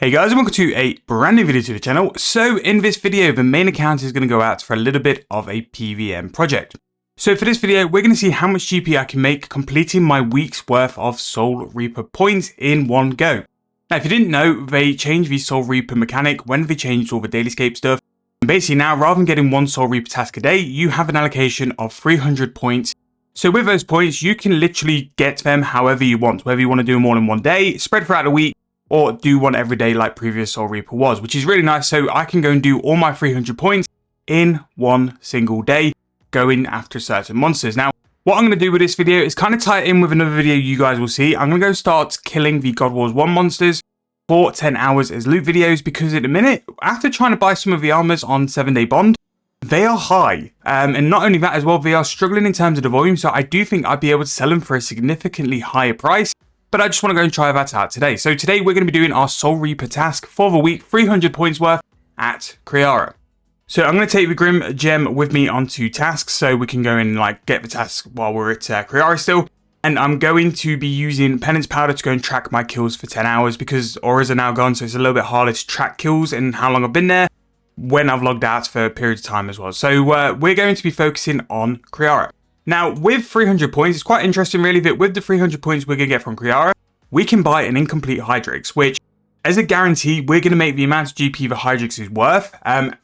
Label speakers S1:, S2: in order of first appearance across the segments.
S1: Hey guys, and welcome to a brand new video to the channel. So in this video, the main account is going to go out for a little bit of a PVM project. So for this video, we're going to see how much GP I can make completing my week's worth of Soul Reaper points in one go. Now, if you didn't know, they changed the Soul Reaper mechanic when they changed all the Dailyscape stuff. And basically now, rather than getting one Soul Reaper task a day, you have an allocation of 300 points. So with those points, you can literally get them however you want, whether you want to do them all in one day, spread throughout the week, or do one every day like previous Soul Reaper was, which is really nice. So I can go and do all my 300 points in one single day, going after certain monsters. Now, what I'm going to do with this video is kind of tie it in with another video you guys will see. I'm going to go start killing the God Wars 1 monsters for 10 hours as loot videos, because at the minute, after trying to buy some of the armors on 7-day bond, they are high. And not only that as well, they are struggling in terms of the volume. So I do think I'd be able to sell them for a significantly higher price. But I just want to go and try that out today. So today we're going to be doing our Soul Reaper task for the week, 300 points worth at Kriara. So I'm going to take the Grim Gem with me onto tasks so we can go and get the task while we're at Kriara still. And I'm going to be using Penance Powder to go and track my kills for 10 hours because auras are now gone. So it's a little bit harder to track kills and how long I've been there when I've logged out for a period of time as well. So we're going to be focusing on Kriara. Now, with 300 points, it's quite interesting really that with the 300 points we're going to get from Kriara, we can buy an incomplete Hydrix, which, as a guarantee, we're going to make the amount of GP the Hydrix is worth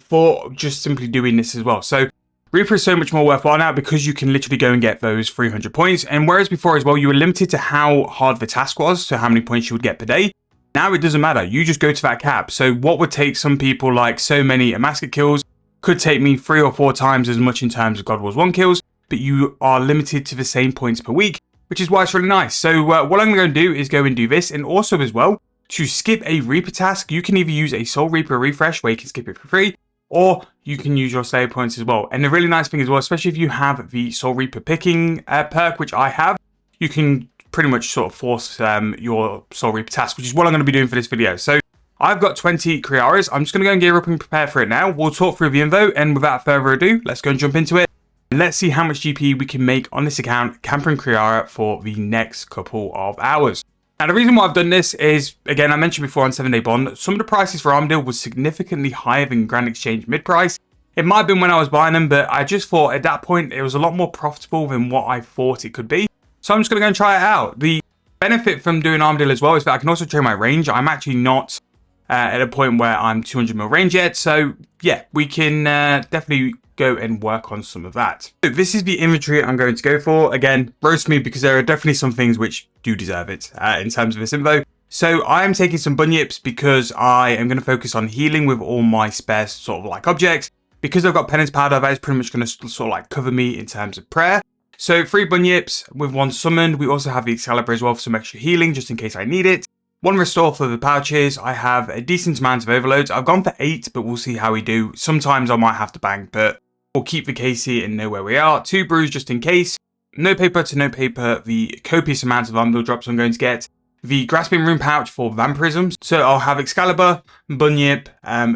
S1: for just simply doing this as well. So, Reaper is so much more worthwhile now because you can literally go and get those 300 points. And whereas before as well, you were limited to how hard the task was, so how many points you would get per day. Now it doesn't matter. You just go to that cap. So what would take some people like so many Amasket kills could take me 3 or 4 times as much in terms of God Wars 1 kills. But you are limited to the same points per week, which is why it's really nice. So what I'm going to do is go and do this, and also as well, to skip a Reaper task, you can either use a Soul Reaper refresh where you can skip it for free, or you can use your Slayer points as well. And the really nice thing as well, especially if you have the Soul Reaper picking perk, which I have, you can pretty much sort of force your Soul Reaper task, which is what I'm going to be doing for this video. So I've got 20 Kriaras. I'm just going to go and gear up and prepare for it now. We'll talk through the info, and without further ado, let's go and jump into it. Let's see how much GP we can make on this account, camping Kriara, for the next couple of hours. Now, the reason why I've done this is, again, I mentioned before on 7-day bond, some of the prices for Armadyl was significantly higher than Grand Exchange mid-price. It might have been when I was buying them, but I just thought at that point it was a lot more profitable than what I thought it could be. So I'm just going to go and try it out. The benefit from doing Armadyl as well is that I can also train my range. I'm actually not at a point where I'm 200 mil range yet. So yeah, we can definitely go and work on some of that. So this is the inventory I'm going to go for. Again, roast me because there are definitely some things which do deserve it in terms of this info. So I am taking some bunyips because I am going to focus on healing with all my spare sort of objects. Because I've got Penance Powder, that is pretty much going to sort of cover me in terms of prayer. So 3 bunyips with 1 summoned. We also have the Excalibur as well for some extra healing just in case I need it. 1 restore for the pouches. I have a decent amount of overloads. I've gone for 8, but we'll see how we do. Sometimes I might have to bang, but we'll keep the KC and know where we are. 2 brews just in case. No paper to no paper. The copious amount of Armadyl drops I'm going to get. The Grasping Rune pouch for Vampirism. So I'll have Excalibur, Bunyip,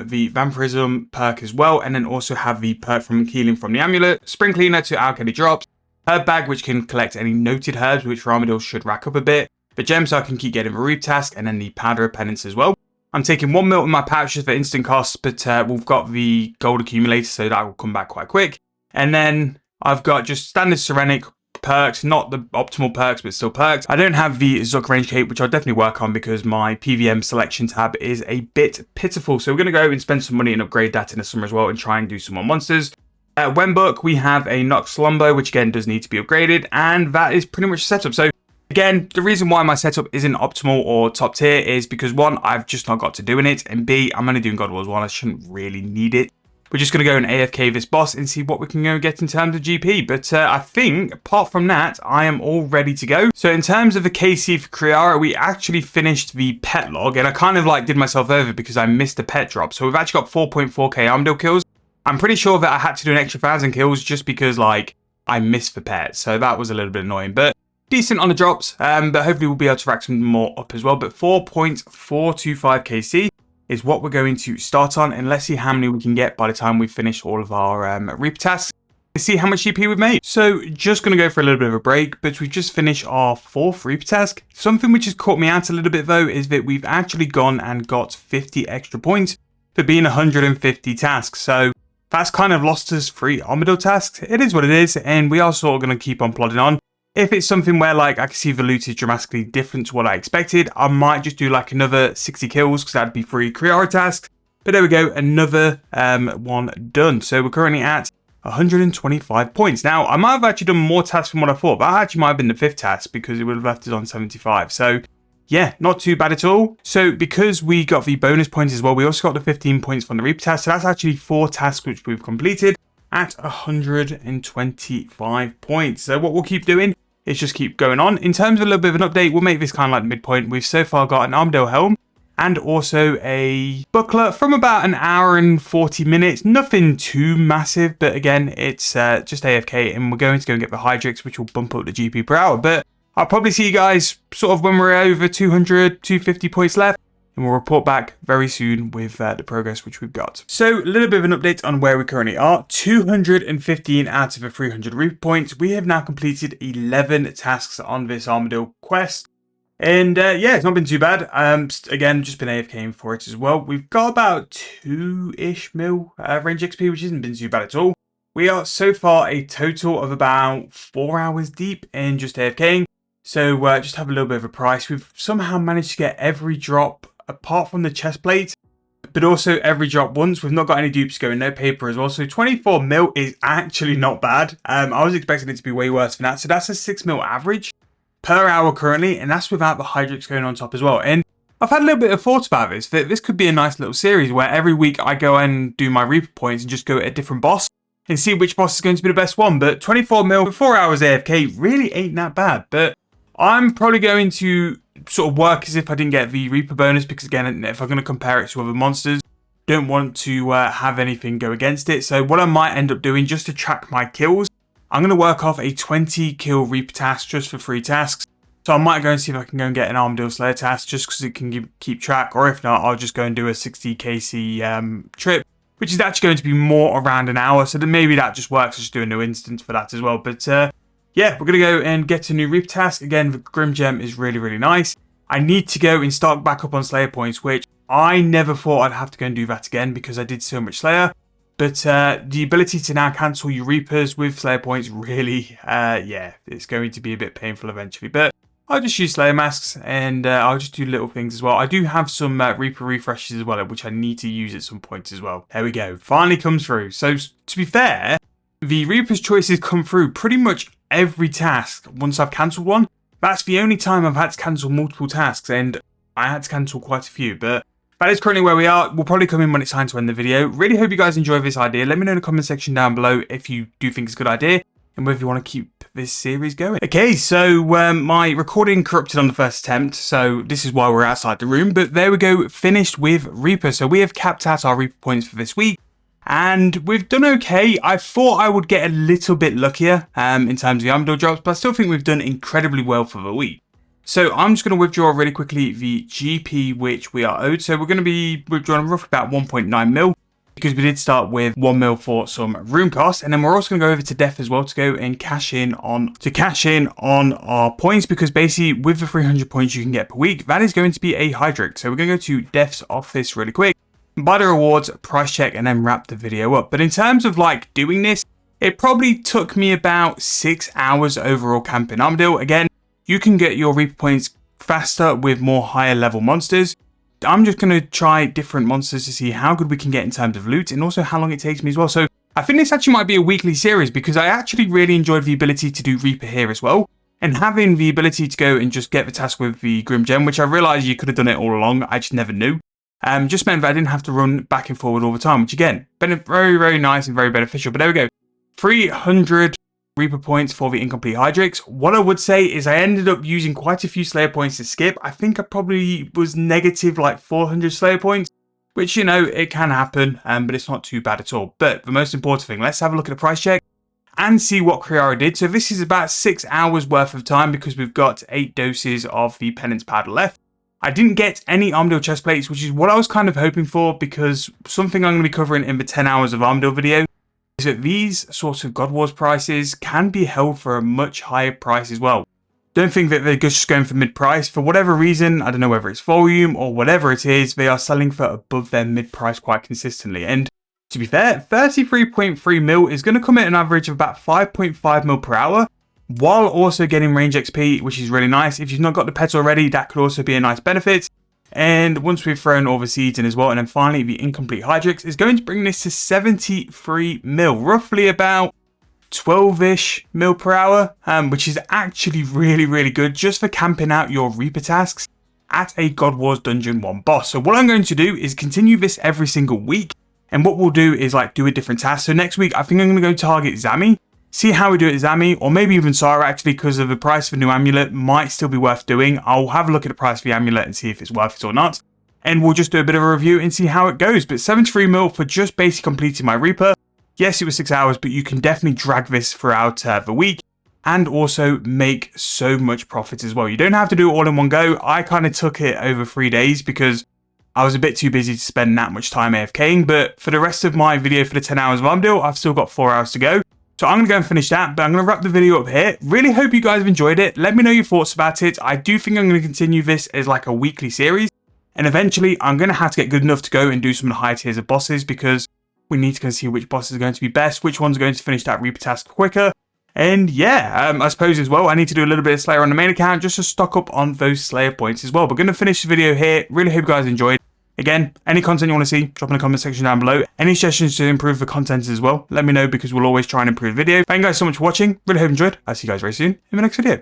S1: the Vampirism perk as well. And then also have the perk from healing from the Amulet. Spring Cleaner to Alchemy drops. Herb Bag, which can collect any noted herbs, which for Armadyl should rack up a bit. The Gems, so I can keep getting the Reap task. And then the Powder of Penance as well. I'm taking 1 mil in my pouches for instant costs, but we've got the gold accumulator, so that will come back quite quick. And then I've got just standard Serenic perks, not the optimal perks, but still perks. I don't have the Zuck range cape, which I'll definitely work on because my PVM selection tab is a bit pitiful. So we're going to go and spend some money and upgrade that in the summer as well and try and do some more monsters. Wembook, we have a Nox Slumbo, which again does need to be upgraded, and that is pretty much the setup. So again, the reason why my setup isn't optimal or top tier is because 1, I've just not got to doing it, and B, I'm only doing God Wars 1, I shouldn't really need it. We're just going to go and AFK this boss and see what we can go get in terms of GP. But I think, apart from that, I am all ready to go. So in terms of the KC for Kriara, we actually finished the pet log, and I kind of did myself over because I missed a pet drop. So we've actually got 4.4k Armadyl kills. I'm pretty sure that I had to do an extra 1,000 kills just because I missed the pet. So that was a little bit annoying, but decent on the drops, but hopefully we'll be able to rack some more up as well. But 4.425 KC is what we're going to start on, and let's see how many we can get by the time we finish all of our Reaper tasks. see how much GP we've made. So just going to go for a little bit of a break, but we've just finished our 4th Reaper task. Something which has caught me out a little bit though is that we've actually gone and got 50 extra points for being 150 tasks. So that's kind of lost us 3 Armadyl tasks. It is what it is, and we are sort of going to keep on plodding on. If it's something where like I can see the loot is dramatically different to what I expected, I might just do like another 60 kills because that'd be 3 Kriara tasks. But there we go, another one done. So we're currently at 125 points. Now, I might have actually done more tasks than what I thought. That actually might have been the 5th task because it would have left us on 75. So yeah, not too bad at all. So because we got the bonus points as well, we also got the 15 points from the Reaper task. So that's actually 4 tasks which we've completed at 125 points. So what we'll keep doing is just keep going on. In terms of a little bit of an update, we'll make this kind of like the midpoint. We've so far got an Armadyl helm and also a buckler from about an hour and 40 minutes. Nothing too massive, but again, it's just AFK, and we're going to go and get the Hydrix, which will bump up the GP per hour. But I'll probably see you guys sort of when we're over 200, 250 points left, and we'll report back very soon with the progress which we've got. So a little bit of an update on where we currently are. 215 out of the 300 Reaper points. We have now completed 11 tasks on this Armadyl quest. And yeah, it's not been too bad. Again, just been AFKing for it as well. We've got about 2-ish mil range XP, which hasn't been too bad at all. We are so far a total of about 4 hours deep in just AFKing. So just have a little bit of a price. We've somehow managed to get every drop apart from the chest plate, but also every drop once. We've not got any dupes going, no paper as well. So 24 mil is actually not bad. I was expecting it to be way worse than that. So that's a 6 mil average per hour currently, and that's without the Hydrix going on top as well. And I've had a little bit of thoughts about this, that this could be a nice little series where every week I go and do my Reaper points and just go at a different boss and see which boss is going to be the best one. But 24 mil for 4 hours AFK really ain't that bad. But I'm probably going to sort of work as if I didn't get the Reaper bonus, because again, if I'm going to compare it to other monsters, don't want to have anything go against it. So what I might end up doing, just to track my kills, I'm going to work off a 20 kill Reaper task just for 3 tasks. So I might go and see if I can go and get an Armadyl Slayer task just because it can keep track. Or if not, I'll just go and do a 60 KC trip, which is actually going to be more around an hour. So then maybe that just works. I'll just do a new instance for that as well. But yeah, we're going to go and get a new Reaper task. Again, the Grim Gem is really, really nice. I need to go and start back up on Slayer points, which I never thought I'd have to go and do that again because I did so much Slayer. But the ability to now cancel your Reapers with Slayer points really, yeah, it's going to be a bit painful eventually. But I'll just use Slayer masks, and I'll just do little things as well. I do have some Reaper refreshes as well, which I need to use at some point as well. There we go, finally comes through. So to be fair, the Reaper's choices come through pretty much every task once I've cancelled one. That's the only time I've had to cancel multiple tasks, and I had to cancel quite a few. But that is currently where we are. We'll probably come in when it's time to end the video. Really hope you guys enjoy this idea. Let me know in the comment section down below if you do think it's a good idea and whether you want to keep this series going. Okay, so my recording corrupted on the first attempt, so this is why we're outside the room. But there we go, finished with Reaper. So we have capped out our Reaper points for this week, and we've done okay. I thought I would get a little bit luckier in terms of the Armadyl drops, but I still think we've done incredibly well for the week. So I'm just going to withdraw really quickly the GP which we are owed. So we're going to be withdrawing roughly about 1.9 mil because we did start with 1 mil for some room costs, and then we're also going to go over to Def as well to go and cash in on our points, because basically with the 300 points you can get per week, that is going to be a Hydrix. So we're going to go to Def's office really quick, buy the rewards, price check, and then wrap the video up. But in terms of like doing this, it probably took me about 6 hours overall camping Armadyl. Again, you can get your Reaper points faster with more higher level monsters. I'm just going to try different monsters to see how good we can get in terms of loot, and also how long it takes me as well. So I think this actually might be a weekly series, because I actually really enjoyed the ability to do Reaper here as well. And having the ability to go and just get the task with the Grim Gem, which I realised you could have done it all along, I just never knew. Just meant that I didn't have to run back and forward all the time, which again, been very, very nice and very beneficial. But there we go. 300 Reaper points for the incomplete Hydrix. What I would say is I ended up using quite a few Slayer points to skip. I think I probably was negative like 400 Slayer points, which, you know, it can happen, but it's not too bad at all. But the most important thing, let's have a look at the price check and see what Kriara did. So this is about 6 hours worth of time, because we've got 8 doses of the penance powder left. I didn't get any Armadyl chest plates, which is what I was kind of hoping for, because something I'm going to be covering in the 10 hours of Armadyl video is that these sorts of God Wars prices can be held for a much higher price as well. Don't think that they're just going for mid-price. For whatever reason, I don't know whether it's volume or whatever it is, they are selling for above their mid-price quite consistently. And to be fair, 33.3 mil is going to come at an average of about 5.5 mil per hour, while also getting range XP, which is really nice. If you've not got the pets already, that could also be a nice benefit. And once we've thrown all the seeds in as well, and then finally the incomplete Hydrix is going to bring this to 73 mil, roughly about 12-ish mil per hour, which is actually really good just for camping out your Reaper tasks at a God Wars Dungeon 1 boss. So what I'm going to do is continue this every single week, and what we'll do is like do a different task. So next week I think I'm going to go target Zami, see how we do it at Zami, or maybe even Sarah actually, because of the price of a new amulet might still be worth doing. I'll have a look at the price of the amulet and see if it's worth it or not, and we'll just do a bit of a review and see how it goes. But 73 mil for just basically completing my Reaper. Yes, it was 6 hours, but you can definitely drag this throughout the week and also make so much profit as well. You don't have to do it all in one go. I kind of took it over 3 days because I was a bit too busy to spend that much time AFKing, but for the rest of my video for the 10 hours of Armadyl, I've still got 4 hours to go. So I'm going to go and finish that, but I'm going to wrap the video up here. Really hope you guys have enjoyed it. Let me know your thoughts about it. I do think I'm going to continue this as like a weekly series, and eventually I'm going to have to get good enough to go and do some of the high tiers of bosses, because we need to go and see which bosses are going to be best, which ones are going to finish that Reaper task quicker. And yeah, I suppose as well, I need to do a little bit of Slayer on the main account just to stock up on those Slayer points as well. But going to finish the video here. Really hope you guys enjoyed. Again, any content you want to see, drop in the comment section down below. Any suggestions to improve the content as well, let me know, because we'll always try and improve the video. Thank you guys so much for watching. Really hope you enjoyed. I'll see you guys very soon in the next video.